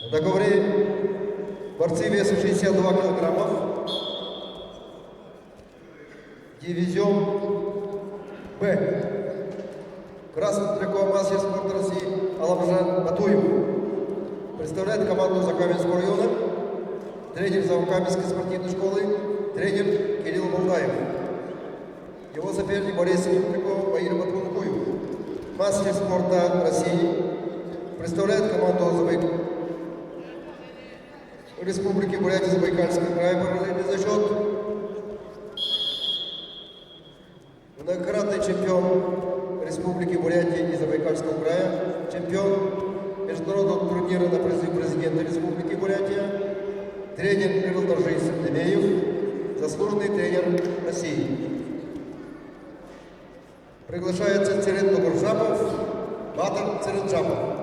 В договоре борцы весом 62 килограммов. Дивизион Б. Красный треком мастер спорта России Алабжан Батуев. Представляет команду Закаменского района. Тренер Закаменской спортивной школы. Тренер Кирилл Болдаев. Его соперник Борис Симоненко, Баир Батункуев. Мастер спорта России. Представляет команду Республики Бурятия, Забайкальский край, параллельный зачет. Многократный чемпион Республики Бурятия и Забайкальского края, чемпион международного турнира на призыв президента Республики Бурятия, тренер Миролдажи Сендемеев, заслуженный тренер России. Приглашается Церен Нугуржапов, Батыр Церенджапов.